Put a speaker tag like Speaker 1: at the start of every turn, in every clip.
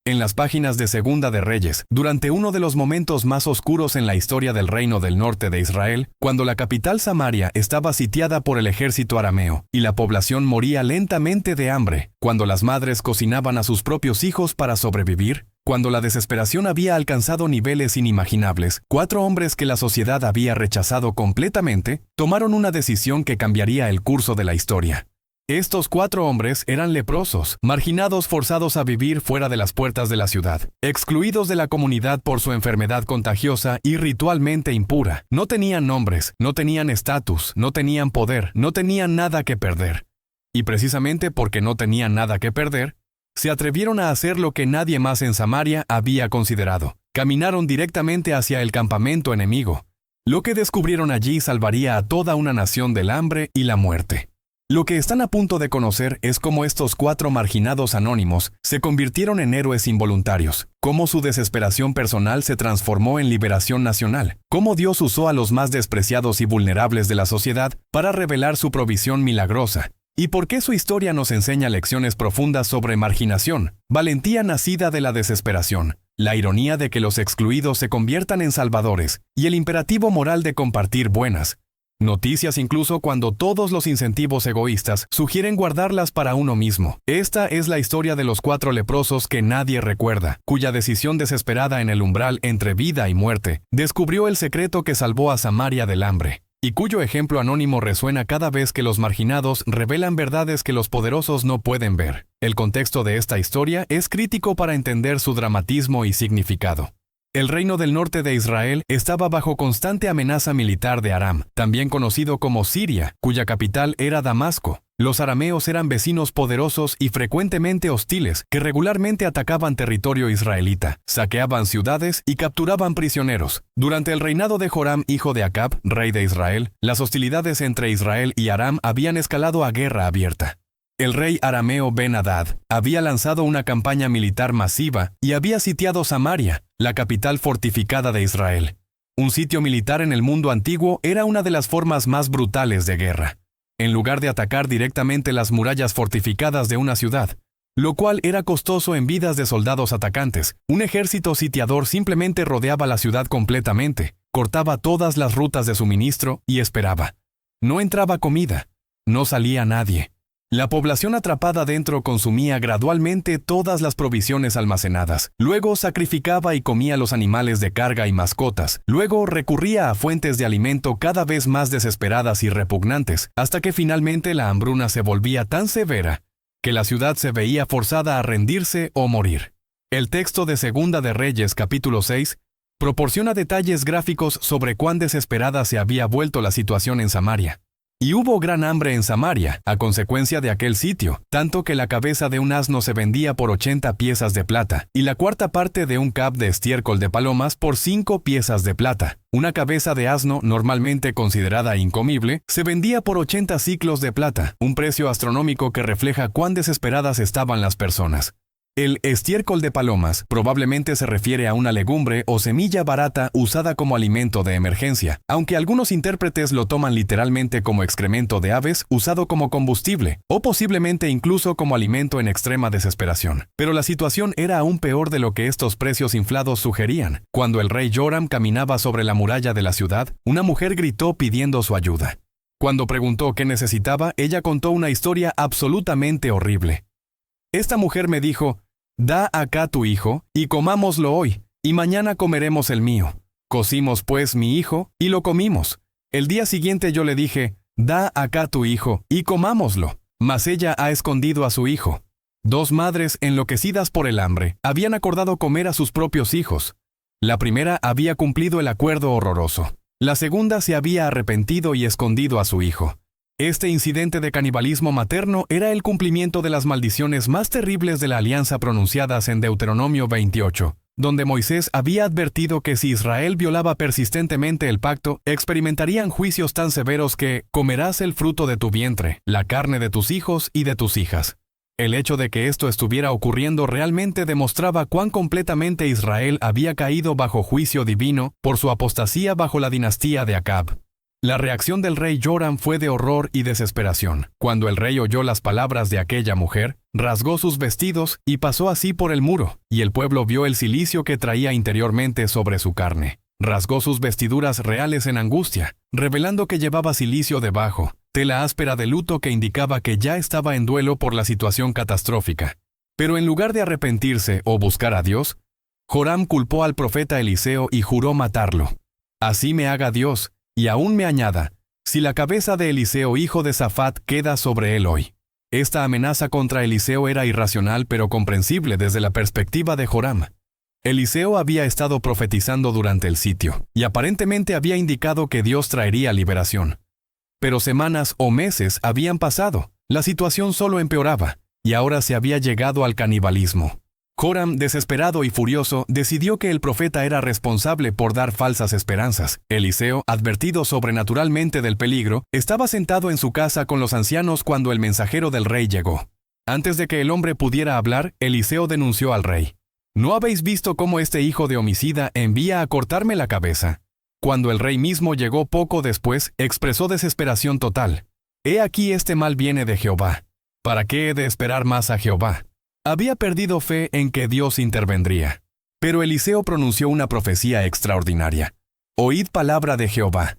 Speaker 1: En las páginas de Segunda de Reyes, durante uno de los momentos más oscuros en la historia del reino del norte de Israel, cuando la capital Samaria estaba sitiada por el ejército arameo, y la población moría lentamente de hambre, cuando las madres cocinaban a sus propios hijos para sobrevivir, cuando la desesperación había alcanzado niveles inimaginables, 4 hombres que la sociedad había rechazado completamente, tomaron una decisión que cambiaría el curso de la historia. Estos 4 hombres eran leprosos, marginados forzados a vivir fuera de las puertas de la ciudad, excluidos de la comunidad por su enfermedad contagiosa y ritualmente impura. No tenían nombres, no tenían estatus, no tenían poder, no tenían nada que perder. Y precisamente porque no tenían nada que perder, se atrevieron a hacer lo que nadie más en Samaria había considerado. Caminaron directamente hacia el campamento enemigo. Lo que descubrieron allí salvaría a toda una nación del hambre y la muerte. Lo que están a punto de conocer es cómo estos 4 marginados anónimos se convirtieron en héroes involuntarios, cómo su desesperación personal se transformó en liberación nacional, cómo Dios usó a los más despreciados y vulnerables de la sociedad para revelar su provisión milagrosa, y por qué su historia nos enseña lecciones profundas sobre marginación, valentía nacida de la desesperación, la ironía de que los excluidos se conviertan en salvadores, y el imperativo moral de compartir buenas noticias incluso cuando todos los incentivos egoístas sugieren guardarlas para uno mismo. Esta es la historia de los 4 leprosos que nadie recuerda, cuya decisión desesperada en el umbral entre vida y muerte descubrió el secreto que salvó a Samaria del hambre, y cuyo ejemplo anónimo resuena cada vez que los marginados revelan verdades que los poderosos no pueden ver. El contexto de esta historia es crítico para entender su dramatismo y significado. El reino del norte de Israel estaba bajo constante amenaza militar de Aram, también conocido como Siria, cuya capital era Damasco. Los arameos eran vecinos poderosos y frecuentemente hostiles, que regularmente atacaban territorio israelita, saqueaban ciudades y capturaban prisioneros. Durante el reinado de Joram, hijo de Acab, rey de Israel, las hostilidades entre Israel y Aram habían escalado a guerra abierta. El rey arameo Ben-Hadad había lanzado una campaña militar masiva y había sitiado Samaria, la capital fortificada de Israel. Un sitio militar en el mundo antiguo era una de las formas más brutales de guerra. En lugar de atacar directamente las murallas fortificadas de una ciudad, lo cual era costoso en vidas de soldados atacantes, un ejército sitiador simplemente rodeaba la ciudad completamente, cortaba todas las rutas de suministro y esperaba. No entraba comida, no salía nadie. La población atrapada dentro consumía gradualmente todas las provisiones almacenadas, luego sacrificaba y comía los animales de carga y mascotas, luego recurría a fuentes de alimento cada vez más desesperadas y repugnantes, hasta que finalmente la hambruna se volvía tan severa que la ciudad se veía forzada a rendirse o morir. El texto de Segunda de Reyes, capítulo 6, proporciona detalles gráficos sobre cuán desesperada se había vuelto la situación en Samaria. Y hubo gran hambre en Samaria, a consecuencia de aquel sitio, tanto que la cabeza de un asno se vendía por 80 piezas de plata, y la cuarta parte de un cab de estiércol de palomas por 5 piezas de plata. Una cabeza de asno, normalmente considerada incomible, se vendía por 80 siclos de plata, un precio astronómico que refleja cuán desesperadas estaban las personas. El estiércol de palomas probablemente se refiere a una legumbre o semilla barata usada como alimento de emergencia, aunque algunos intérpretes lo toman literalmente como excremento de aves usado como combustible, o posiblemente incluso como alimento en extrema desesperación. Pero la situación era aún peor de lo que estos precios inflados sugerían. Cuando el rey Joram caminaba sobre la muralla de la ciudad, una mujer gritó pidiendo su ayuda. Cuando preguntó qué necesitaba, ella contó una historia absolutamente horrible. Esta mujer me dijo: «Da acá tu hijo, y comámoslo hoy, y mañana comeremos el mío». Cocimos pues mi hijo, y lo comimos. El día siguiente yo le dije: «Da acá tu hijo, y comámoslo». Mas ella ha escondido a su hijo. 2 madres, enloquecidas por el hambre, habían acordado comer a sus propios hijos. La primera había cumplido el acuerdo horroroso. La segunda se había arrepentido y escondido a su hijo. Este incidente de canibalismo materno era el cumplimiento de las maldiciones más terribles de la alianza pronunciadas en Deuteronomio 28, donde Moisés había advertido que si Israel violaba persistentemente el pacto, experimentarían juicios tan severos que comerás el fruto de tu vientre, la carne de tus hijos y de tus hijas. El hecho de que esto estuviera ocurriendo realmente demostraba cuán completamente Israel había caído bajo juicio divino por su apostasía bajo la dinastía de Acab. La reacción del rey Joram fue de horror y desesperación. Cuando el rey oyó las palabras de aquella mujer, rasgó sus vestidos y pasó así por el muro, y el pueblo vio el cilicio que traía interiormente sobre su carne. Rasgó sus vestiduras reales en angustia, revelando que llevaba cilicio debajo, tela áspera de luto que indicaba que ya estaba en duelo por la situación catastrófica. Pero en lugar de arrepentirse o buscar a Dios, Joram culpó al profeta Eliseo y juró matarlo. Así me haga Dios, y aún me añada, si la cabeza de Eliseo hijo de Safat queda sobre él hoy. Esta amenaza contra Eliseo era irracional pero comprensible desde la perspectiva de Joram. Eliseo había estado profetizando durante el sitio, y aparentemente había indicado que Dios traería liberación. Pero semanas o meses habían pasado, la situación solo empeoraba, y ahora se había llegado al canibalismo. Joram, desesperado y furioso, decidió que el profeta era responsable por dar falsas esperanzas. Eliseo, advertido sobrenaturalmente del peligro, estaba sentado en su casa con los ancianos cuando el mensajero del rey llegó. Antes de que el hombre pudiera hablar, Eliseo denunció al rey. ¿No habéis visto cómo este hijo de homicida envía a cortarme la cabeza? Cuando el rey mismo llegó poco después, expresó desesperación total. He aquí este mal viene de Jehová. ¿Para qué he de esperar más a Jehová? Había perdido fe en que Dios intervendría. Pero Eliseo pronunció una profecía extraordinaria. Oíd palabra de Jehová.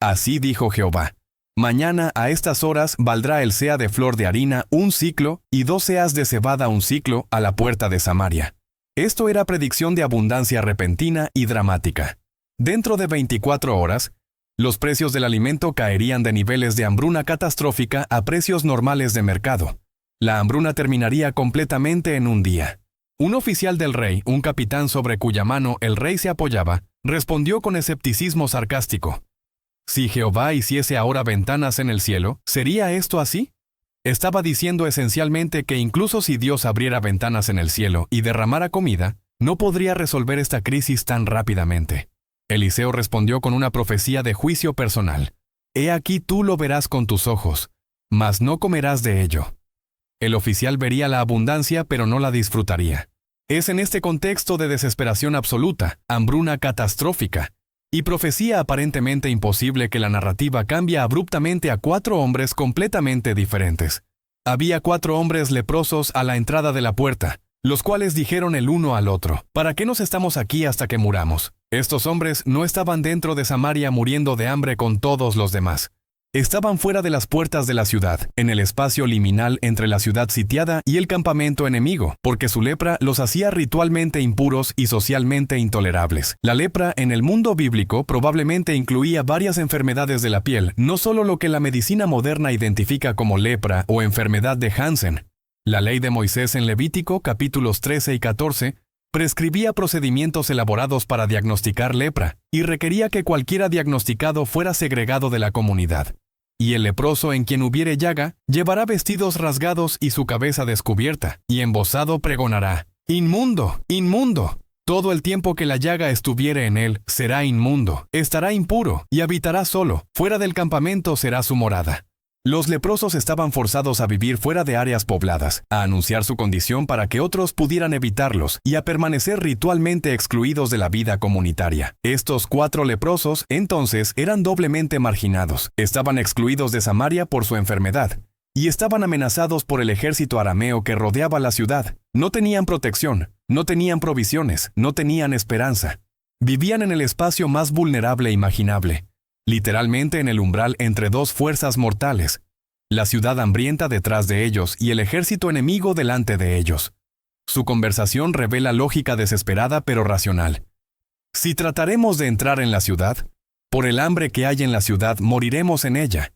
Speaker 1: Así dijo Jehová. Mañana a estas horas valdrá el seah de flor de harina 1 siclo y 2 seahs de cebada 1 siclo a la puerta de Samaria. Esto era predicción de abundancia repentina y dramática. Dentro de 24 horas, los precios del alimento caerían de niveles de hambruna catastrófica a precios normales de mercado. La hambruna terminaría completamente en un día. Un oficial del rey, un capitán sobre cuya mano el rey se apoyaba, respondió con escepticismo sarcástico. Si Jehová hiciese ahora ventanas en el cielo, ¿sería esto así? Estaba diciendo esencialmente que incluso si Dios abriera ventanas en el cielo y derramara comida, no podría resolver esta crisis tan rápidamente. Eliseo respondió con una profecía de juicio personal. He aquí tú lo verás con tus ojos, mas no comerás de ello. El oficial vería la abundancia pero no la disfrutaría. Es en este contexto de desesperación absoluta, hambruna catastrófica, y profecía aparentemente imposible que la narrativa cambia abruptamente a 4 hombres completamente diferentes. Había 4 hombres leprosos a la entrada de la puerta, los cuales dijeron el uno al otro, ¿para qué nos estamos aquí hasta que muramos? Estos hombres no estaban dentro de Samaria muriendo de hambre con todos los demás. Estaban fuera de las puertas de la ciudad, en el espacio liminal entre la ciudad sitiada y el campamento enemigo, porque su lepra los hacía ritualmente impuros y socialmente intolerables. La lepra en el mundo bíblico probablemente incluía varias enfermedades de la piel, no solo lo que la medicina moderna identifica como lepra o enfermedad de Hansen. La ley de Moisés en Levítico, capítulos 13 y 14, prescribía procedimientos elaborados para diagnosticar lepra y requería que cualquiera diagnosticado fuera segregado de la comunidad. Y el leproso en quien hubiere llaga, llevará vestidos rasgados y su cabeza descubierta, y embozado pregonará, «¡Inmundo! ¡Inmundo!». Todo el tiempo que la llaga estuviere en él, será inmundo, estará impuro, y habitará solo, fuera del campamento será su morada. Los leprosos estaban forzados a vivir fuera de áreas pobladas, a anunciar su condición para que otros pudieran evitarlos y a permanecer ritualmente excluidos de la vida comunitaria. Estos 4 leprosos, entonces, eran doblemente marginados. Estaban excluidos de Samaria por su enfermedad y estaban amenazados por el ejército arameo que rodeaba la ciudad. No tenían protección, no tenían provisiones, no tenían esperanza. Vivían en el espacio más vulnerable imaginable. Literalmente en el umbral entre 2 fuerzas mortales, la ciudad hambrienta detrás de ellos y el ejército enemigo delante de ellos. Su conversación revela lógica desesperada pero racional. Si trataremos de entrar en la ciudad, por el hambre que hay en la ciudad moriremos en ella.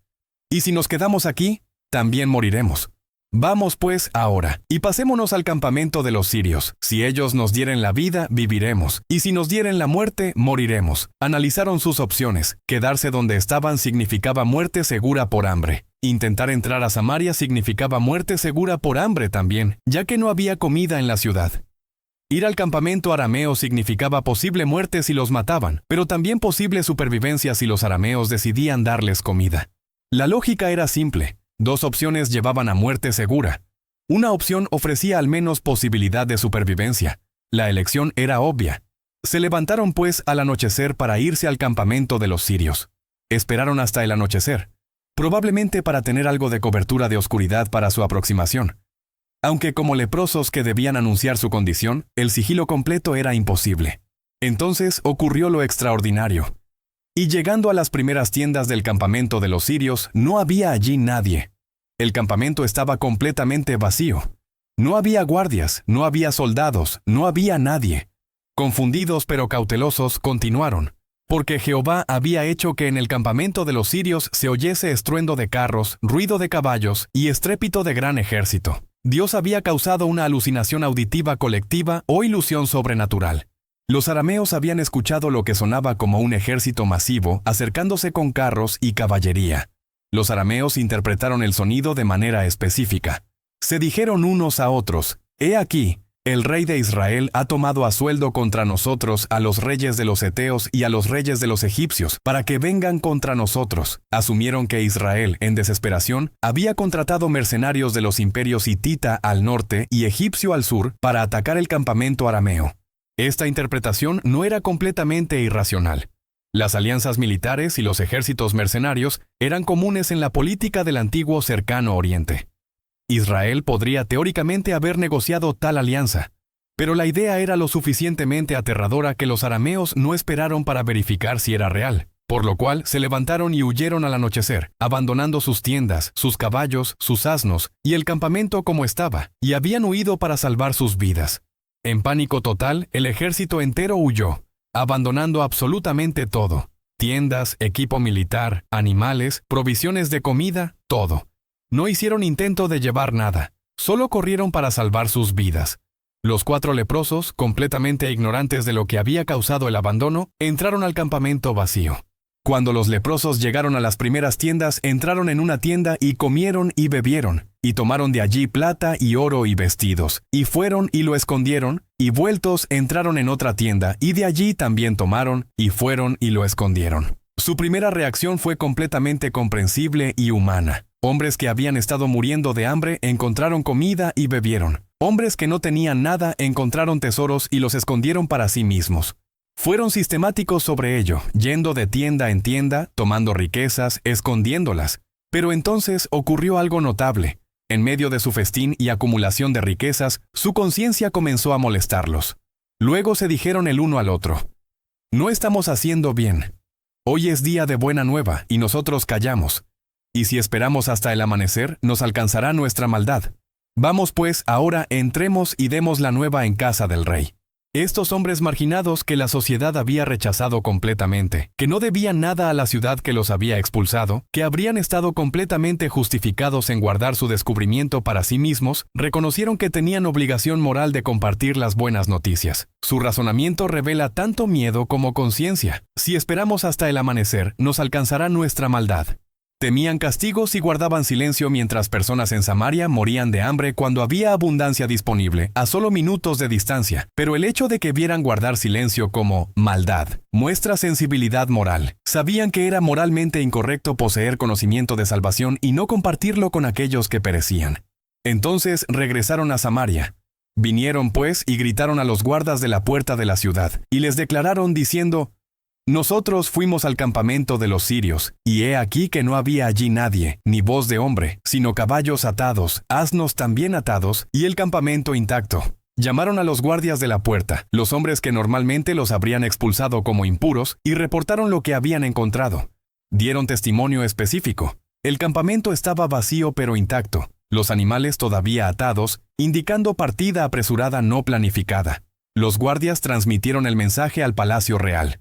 Speaker 1: Y si nos quedamos aquí, también moriremos. Vamos pues ahora, y pasémonos al campamento de los sirios. Si ellos nos dieren la vida, viviremos, y si nos dieren la muerte, moriremos. Analizaron sus opciones. Quedarse donde estaban significaba muerte segura por hambre. Intentar entrar a Samaria significaba muerte segura por hambre también, ya que no había comida en la ciudad. Ir al campamento arameo significaba posible muerte si los mataban, pero también posible supervivencia si los arameos decidían darles comida. La lógica era simple. 2 opciones llevaban a muerte segura. Una opción ofrecía al menos posibilidad de supervivencia. La elección era obvia. Se levantaron pues al anochecer para irse al campamento de los sirios. Esperaron hasta el anochecer, probablemente para tener algo de cobertura de oscuridad para su aproximación. Aunque como leprosos que debían anunciar su condición, el sigilo completo era imposible. Entonces ocurrió lo extraordinario. Y llegando a las primeras tiendas del campamento de los sirios, no había allí nadie. El campamento estaba completamente vacío. No había guardias, no había soldados, no había nadie. Confundidos pero cautelosos, continuaron, porque Jehová había hecho que en el campamento de los sirios se oyese estruendo de carros, ruido de caballos y estrépito de gran ejército. Dios había causado una alucinación auditiva colectiva o ilusión sobrenatural. Los arameos habían escuchado lo que sonaba como un ejército masivo acercándose con carros y caballería. Los arameos interpretaron el sonido de manera específica. Se dijeron unos a otros, «He aquí, el rey de Israel ha tomado a sueldo contra nosotros a los reyes de los heteos y a los reyes de los egipcios, para que vengan contra nosotros». Asumieron que Israel, en desesperación, había contratado mercenarios de los imperios hitita al norte y egipcio al sur para atacar el campamento arameo. Esta interpretación no era completamente irracional. Las alianzas militares y los ejércitos mercenarios eran comunes en la política del antiguo Cercano Oriente. Israel podría teóricamente haber negociado tal alianza, pero la idea era lo suficientemente aterradora que los arameos no esperaron para verificar si era real, por lo cual se levantaron y huyeron al anochecer, abandonando sus tiendas, sus caballos, sus asnos y el campamento como estaba, y habían huido para salvar sus vidas. En pánico total, el ejército entero huyó, abandonando absolutamente todo: tiendas, equipo militar, animales, provisiones de comida, todo. No hicieron intento de llevar nada, solo corrieron para salvar sus vidas. Los 4 leprosos, completamente ignorantes de lo que había causado el abandono, entraron al campamento vacío. Cuando los leprosos llegaron a las primeras tiendas, entraron en una tienda y comieron y bebieron, y tomaron de allí plata y oro y vestidos, y fueron y lo escondieron, y vueltos entraron en otra tienda, y de allí también tomaron, y fueron y lo escondieron. Su primera reacción fue completamente comprensible y humana. Hombres que habían estado muriendo de hambre encontraron comida y bebieron. Hombres que no tenían nada encontraron tesoros y los escondieron para sí mismos. Fueron sistemáticos sobre ello, yendo de tienda en tienda, tomando riquezas, escondiéndolas. Pero entonces ocurrió algo notable. En medio de su festín y acumulación de riquezas, su conciencia comenzó a molestarlos. Luego se dijeron el uno al otro: «No estamos haciendo bien. Hoy es día de buena nueva y nosotros callamos. Y si esperamos hasta el amanecer, nos alcanzará nuestra maldad. Vamos pues, ahora entremos y demos la nueva en casa del rey». Estos hombres marginados que la sociedad había rechazado completamente, que no debían nada a la ciudad que los había expulsado, que habrían estado completamente justificados en guardar su descubrimiento para sí mismos, reconocieron que tenían obligación moral de compartir las buenas noticias. Su razonamiento revela tanto miedo como conciencia. Si esperamos hasta el amanecer, nos alcanzará nuestra maldad. Temían castigos y guardaban silencio mientras personas en Samaria morían de hambre cuando había abundancia disponible, a solo minutos de distancia. Pero el hecho de que vieran guardar silencio como maldad muestra sensibilidad moral. Sabían que era moralmente incorrecto poseer conocimiento de salvación y no compartirlo con aquellos que perecían. Entonces regresaron a Samaria. Vinieron pues y gritaron a los guardas de la puerta de la ciudad, y les declararon diciendo: «Nosotros fuimos al campamento de los sirios, y he aquí que no había allí nadie, ni voz de hombre, sino caballos atados, asnos también atados, y el campamento intacto». Llamaron a los guardias de la puerta, los hombres que normalmente los habrían expulsado como impuros, y reportaron lo que habían encontrado. Dieron testimonio específico. El campamento estaba vacío pero intacto, los animales todavía atados, indicando partida apresurada no planificada. Los guardias transmitieron el mensaje al palacio real.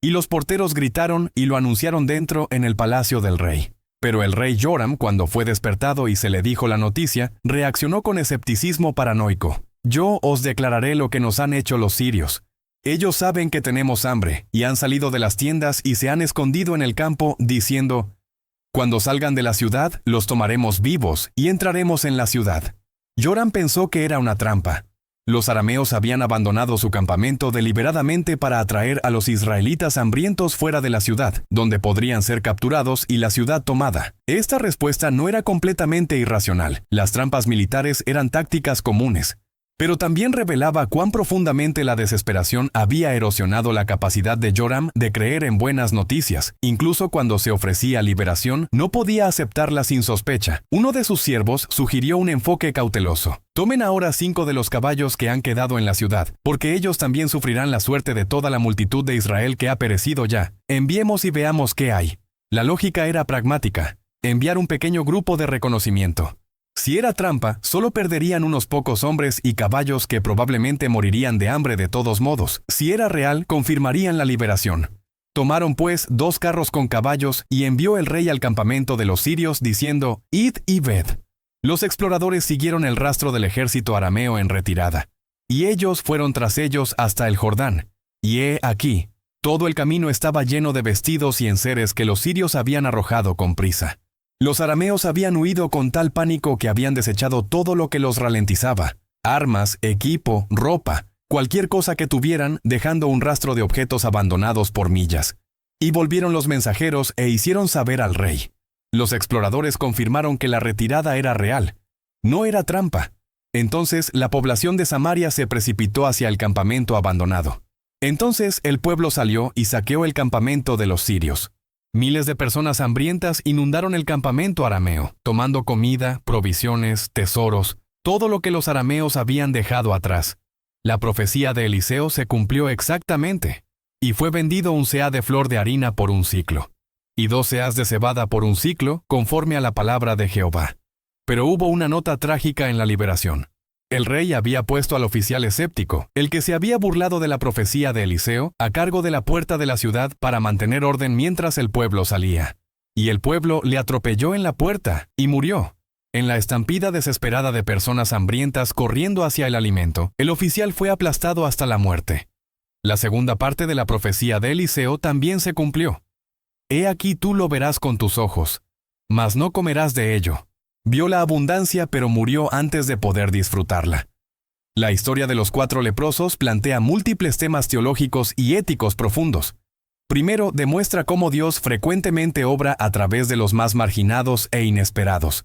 Speaker 1: Y los porteros gritaron y lo anunciaron dentro en el palacio del rey. Pero el rey Joram, cuando fue despertado y se le dijo la noticia, reaccionó con escepticismo paranoico. «Yo os declararé lo que nos han hecho los sirios. Ellos saben que tenemos hambre, y han salido de las tiendas y se han escondido en el campo, diciendo: cuando salgan de la ciudad, los tomaremos vivos y entraremos en la ciudad». Joram pensó que era una trampa. Los arameos habían abandonado su campamento deliberadamente para atraer a los israelitas hambrientos fuera de la ciudad, donde podrían ser capturados y la ciudad tomada. Esta respuesta no era completamente irracional. Las trampas militares eran tácticas comunes. Pero también revelaba cuán profundamente la desesperación había erosionado la capacidad de Joram de creer en buenas noticias. Incluso cuando se ofrecía liberación, no podía aceptarla sin sospecha. Uno de sus siervos sugirió un enfoque cauteloso. Tomen ahora 5 de los caballos que han quedado en la ciudad, porque ellos también sufrirán la suerte de toda la multitud de Israel que ha perecido ya. Enviemos y veamos qué hay. La lógica era pragmática. Enviar un pequeño grupo de reconocimiento. Si era trampa, solo perderían unos pocos hombres y caballos que probablemente morirían de hambre de todos modos. Si era real, confirmarían la liberación. Tomaron pues 2 carros con caballos y envió el rey al campamento de los sirios diciendo, «Id y ved». Los exploradores siguieron el rastro del ejército arameo en retirada, y ellos fueron tras ellos hasta el Jordán. Y he aquí, todo el camino estaba lleno de vestidos y enseres que los sirios habían arrojado con prisa. Los arameos habían huido con tal pánico que habían desechado todo lo que los ralentizaba, armas, equipo, ropa, cualquier cosa que tuvieran, dejando un rastro de objetos abandonados por millas. Y volvieron los mensajeros e hicieron saber al rey. Los exploradores confirmaron que la retirada era real, no era trampa. Entonces la población de Samaria se precipitó hacia el campamento abandonado. Entonces el pueblo salió y saqueó el campamento de los sirios. Miles de personas hambrientas inundaron el campamento arameo, tomando comida, provisiones, tesoros, todo lo que los arameos habían dejado atrás. La profecía de Eliseo se cumplió exactamente, y fue vendido un seah de flor de harina por un siclo, y 2 seahs de cebada por un siclo, conforme a la palabra de Jehová. Pero hubo una nota trágica en la liberación. El rey había puesto al oficial escéptico, el que se había burlado de la profecía de Eliseo, a cargo de la puerta de la ciudad para mantener orden mientras el pueblo salía. Y el pueblo le atropelló en la puerta, y murió. En la estampida desesperada de personas hambrientas corriendo hacia el alimento, el oficial fue aplastado hasta la muerte. La segunda parte de la profecía de Eliseo también se cumplió. He aquí tú lo verás con tus ojos, mas no comerás de ello. Vio la abundancia, pero murió antes de poder disfrutarla. La historia de los 4 leprosos plantea múltiples temas teológicos y éticos profundos. Primero, demuestra cómo Dios frecuentemente obra a través de los más marginados e inesperados.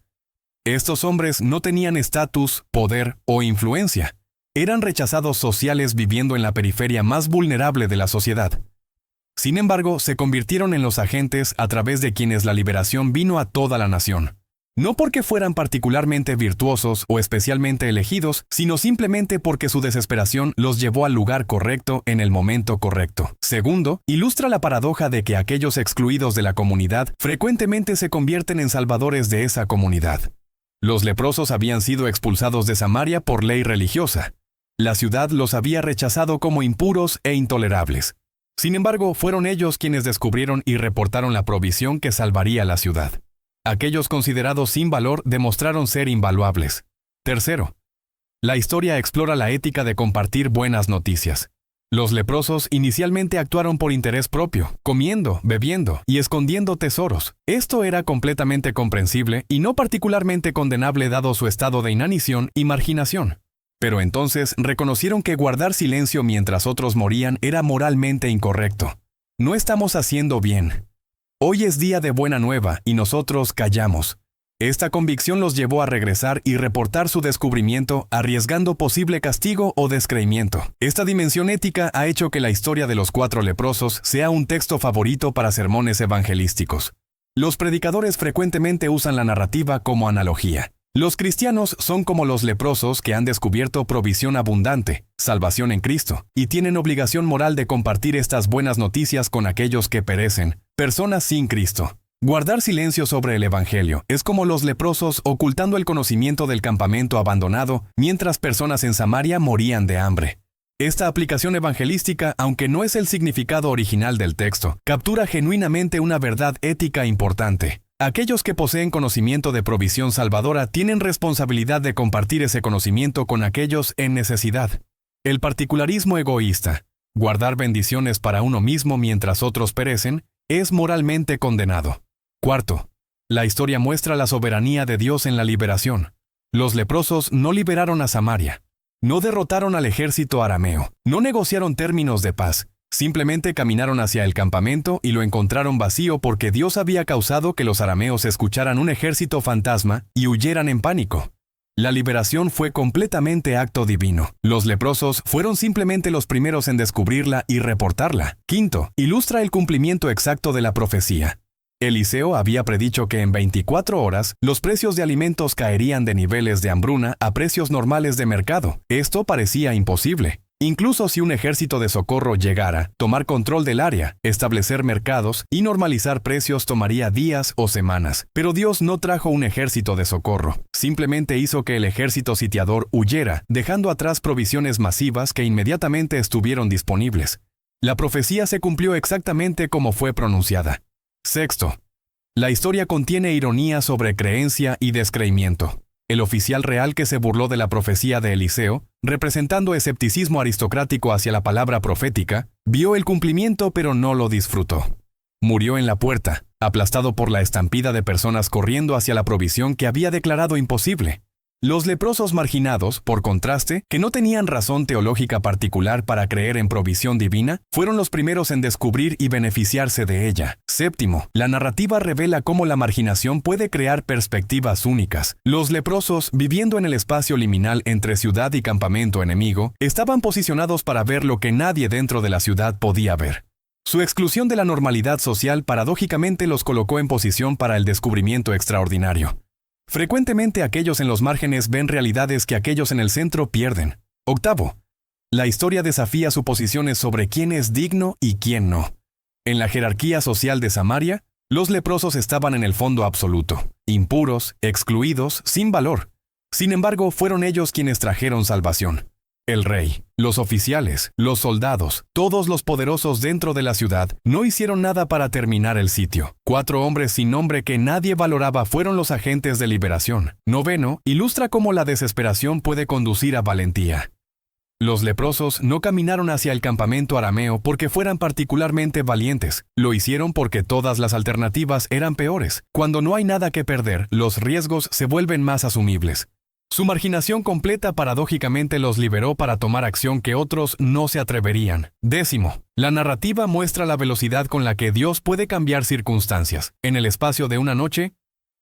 Speaker 1: Estos hombres no tenían estatus, poder o influencia. Eran rechazados sociales viviendo en la periferia más vulnerable de la sociedad. Sin embargo, se convirtieron en los agentes a través de quienes la liberación vino a toda la nación. No porque fueran particularmente virtuosos o especialmente elegidos, sino simplemente porque su desesperación los llevó al lugar correcto en el momento correcto. Segundo, ilustra la paradoja de que aquellos excluidos de la comunidad frecuentemente se convierten en salvadores de esa comunidad. Los leprosos habían sido expulsados de Samaria por ley religiosa. La ciudad los había rechazado como impuros e intolerables. Sin embargo, fueron ellos quienes descubrieron y reportaron la provisión que salvaría la ciudad. Aquellos considerados sin valor demostraron ser invaluables. Tercero, la historia explora la ética de compartir buenas noticias. Los leprosos inicialmente actuaron por interés propio, comiendo, bebiendo y escondiendo tesoros. Esto era completamente comprensible y no particularmente condenable dado su estado de inanición y marginación. Pero entonces reconocieron que guardar silencio mientras otros morían era moralmente incorrecto. No estamos haciendo bien. Hoy es día de buena nueva y nosotros callamos. Esta convicción los llevó a regresar y reportar su descubrimiento, arriesgando posible castigo o descreimiento. Esta dimensión ética ha hecho que la historia de los 4 leprosos sea un texto favorito para sermones evangelísticos. Los predicadores frecuentemente usan la narrativa como analogía. Los cristianos son como los leprosos que han descubierto provisión abundante, salvación en Cristo, y tienen obligación moral de compartir estas buenas noticias con aquellos que perecen, personas sin Cristo. Guardar silencio sobre el Evangelio es como los leprosos ocultando el conocimiento del campamento abandonado mientras personas en Samaria morían de hambre. Esta aplicación evangelística, aunque no es el significado original del texto, captura genuinamente una verdad ética importante. Aquellos que poseen conocimiento de provisión salvadora tienen responsabilidad de compartir ese conocimiento con aquellos en necesidad. El particularismo egoísta, guardar bendiciones para uno mismo mientras otros perecen, es moralmente condenado. Cuarto, la historia muestra la soberanía de Dios en la liberación. Los leprosos no liberaron a Samaria, no derrotaron al ejército arameo, no negociaron términos de paz. Simplemente caminaron hacia el campamento y lo encontraron vacío porque Dios había causado que los arameos escucharan un ejército fantasma y huyeran en pánico. La liberación fue completamente acto divino. Los leprosos fueron simplemente los primeros en descubrirla y reportarla. Quinto, ilustra el cumplimiento exacto de la profecía. Eliseo había predicho que en 24 horas los precios de alimentos caerían de niveles de hambruna a precios normales de mercado. Esto parecía imposible. Incluso si un ejército de socorro llegara, tomar control del área, establecer mercados y normalizar precios tomaría días o semanas. Pero Dios no trajo un ejército de socorro. Simplemente hizo que el ejército sitiador huyera, dejando atrás provisiones masivas que inmediatamente estuvieron disponibles. La profecía se cumplió exactamente como fue pronunciada. Sexto, la historia contiene ironía sobre creencia y descreimiento. El oficial real que se burló de la profecía de Eliseo, representando escepticismo aristocrático hacia la palabra profética, vio el cumplimiento pero no lo disfrutó. Murió en la puerta, aplastado por la estampida de personas corriendo hacia la provisión que había declarado imposible. Los leprosos marginados, por contraste, que no tenían razón teológica particular para creer en provisión divina, fueron los primeros en descubrir y beneficiarse de ella. Séptimo, la narrativa revela cómo la marginación puede crear perspectivas únicas. Los leprosos, viviendo en el espacio liminal entre ciudad y campamento enemigo, estaban posicionados para ver lo que nadie dentro de la ciudad podía ver. Su exclusión de la normalidad social paradójicamente los colocó en posición para el descubrimiento extraordinario. Frecuentemente aquellos en los márgenes ven realidades que aquellos en el centro pierden. Octavo, la historia desafía suposiciones sobre quién es digno y quién no. En la jerarquía social de Samaria, los leprosos estaban en el fondo absoluto, impuros, excluidos, sin valor. Sin embargo, fueron ellos quienes trajeron salvación. El rey, los oficiales, los soldados, todos los poderosos dentro de la ciudad, no hicieron nada para terminar el sitio. 4 hombres sin nombre que nadie valoraba fueron los agentes de liberación. Noveno, ilustra cómo la desesperación puede conducir a valentía. Los leprosos no caminaron hacia el campamento arameo porque fueran particularmente valientes. Lo hicieron porque todas las alternativas eran peores. Cuando no hay nada que perder, los riesgos se vuelven más asumibles. Su marginación completa paradójicamente los liberó para tomar acción que otros no se atreverían. Décimo, la narrativa muestra la velocidad con la que Dios puede cambiar circunstancias. En el espacio de una noche,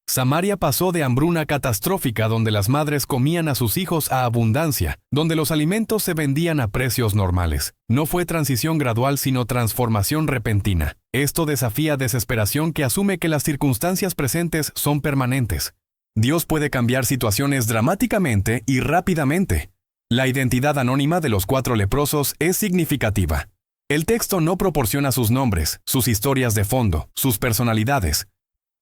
Speaker 1: Samaria pasó de hambruna catastrófica donde las madres comían a sus hijos a abundancia, donde los alimentos se vendían a precios normales. No fue transición gradual sino transformación repentina. Esto desafía desesperación que asume que las circunstancias presentes son permanentes. Dios puede cambiar situaciones dramáticamente y rápidamente. La identidad anónima de los 4 leprosos es significativa. El texto no proporciona sus nombres, sus historias de fondo, sus personalidades.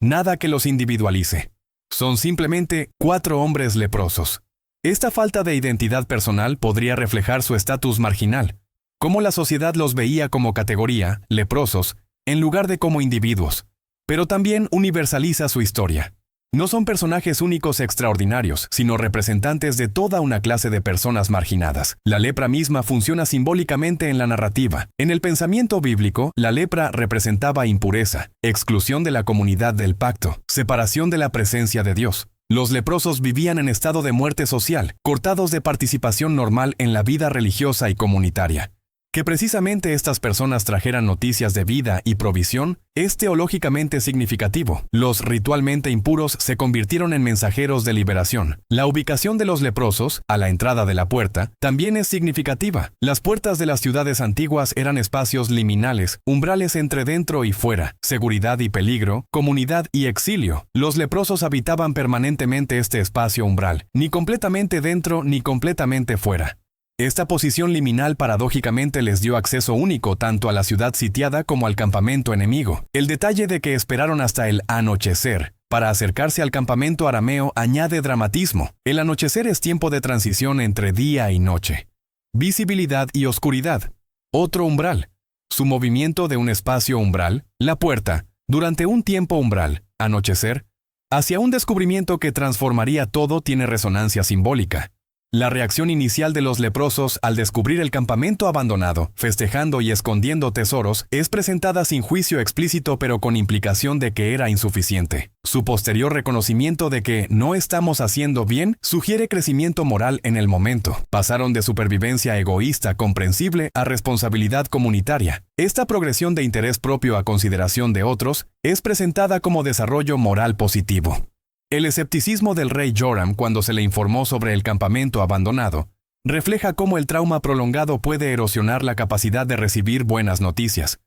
Speaker 1: Nada que los individualice. Son simplemente 4 hombres leprosos. Esta falta de identidad personal podría reflejar su estatus marginal, cómo la sociedad los veía como categoría, leprosos, en lugar de como individuos. Pero también universaliza su historia. No son personajes únicos extraordinarios, sino representantes de toda una clase de personas marginadas. La lepra misma funciona simbólicamente en la narrativa. En el pensamiento bíblico, la lepra representaba impureza, exclusión de la comunidad del pacto, separación de la presencia de Dios. Los leprosos vivían en estado de muerte social, cortados de participación normal en la vida religiosa y comunitaria. Que precisamente estas personas trajeran noticias de vida y provisión es teológicamente significativo. Los ritualmente impuros se convirtieron en mensajeros de liberación. La ubicación de los leprosos, a la entrada de la puerta, también es significativa. Las puertas de las ciudades antiguas eran espacios liminales, umbrales entre dentro y fuera, seguridad y peligro, comunidad y exilio. Los leprosos habitaban permanentemente este espacio umbral, ni completamente dentro ni completamente fuera. Esta posición liminal paradójicamente les dio acceso único tanto a la ciudad sitiada como al campamento enemigo. El detalle de que esperaron hasta el anochecer para acercarse al campamento arameo añade dramatismo. El anochecer es tiempo de transición entre día y noche. Visibilidad y oscuridad. Otro umbral. Su movimiento de un espacio umbral, la puerta, durante un tiempo umbral, anochecer, hacia un descubrimiento que transformaría todo tiene resonancia simbólica. La reacción inicial de los leprosos al descubrir el campamento abandonado, festejando y escondiendo tesoros, es presentada sin juicio explícito pero con implicación de que era insuficiente. Su posterior reconocimiento de que no estamos haciendo bien sugiere crecimiento moral en el momento. Pasaron de supervivencia egoísta comprensible a responsabilidad comunitaria. Esta progresión de interés propio a consideración de otros es presentada como desarrollo moral positivo. El escepticismo del rey Joram cuando se le informó sobre el campamento abandonado refleja cómo el trauma prolongado puede erosionar la capacidad de recibir buenas noticias.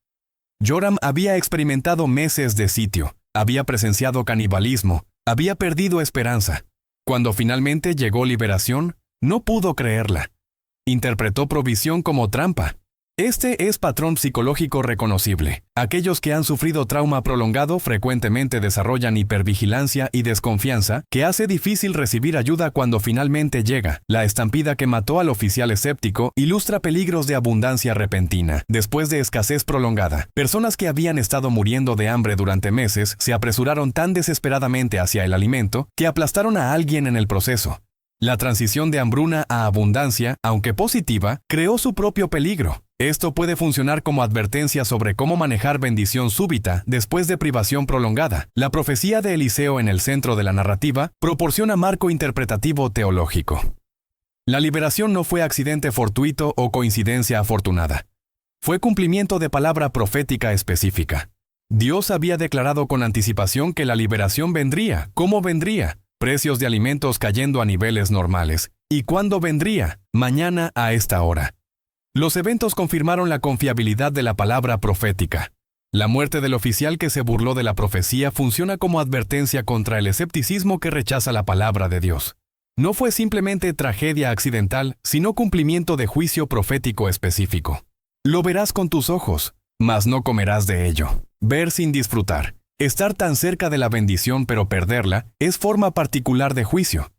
Speaker 1: Joram había experimentado meses de sitio, había presenciado canibalismo, había perdido esperanza. Cuando finalmente llegó liberación, no pudo creerla. Interpretó provisión como trampa. Este es patrón psicológico reconocible. Aquellos que han sufrido trauma prolongado frecuentemente desarrollan hipervigilancia y desconfianza que hace difícil recibir ayuda cuando finalmente llega. La estampida que mató al oficial escéptico ilustra peligros de abundancia repentina. Después de escasez prolongada, personas que habían estado muriendo de hambre durante meses se apresuraron tan desesperadamente hacia el alimento que aplastaron a alguien en el proceso. La transición de hambruna a abundancia, aunque positiva, creó su propio peligro. Esto puede funcionar como advertencia sobre cómo manejar bendición súbita después de privación prolongada. La profecía de Eliseo en el centro de la narrativa proporciona marco interpretativo teológico. La liberación no fue accidente fortuito o coincidencia afortunada. Fue cumplimiento de palabra profética específica. Dios había declarado con anticipación que la liberación vendría. ¿Cómo vendría? Precios de alimentos cayendo a niveles normales. ¿Y cuándo vendría? Mañana a esta hora. Los eventos confirmaron la confiabilidad de la palabra profética. La muerte del oficial que se burló de la profecía funciona como advertencia contra el escepticismo que rechaza la palabra de Dios. No fue simplemente tragedia accidental, sino cumplimiento de juicio profético específico. Lo verás con tus ojos, mas no comerás de ello. Ver sin disfrutar. Estar tan cerca de la bendición pero perderla es forma particular de juicio.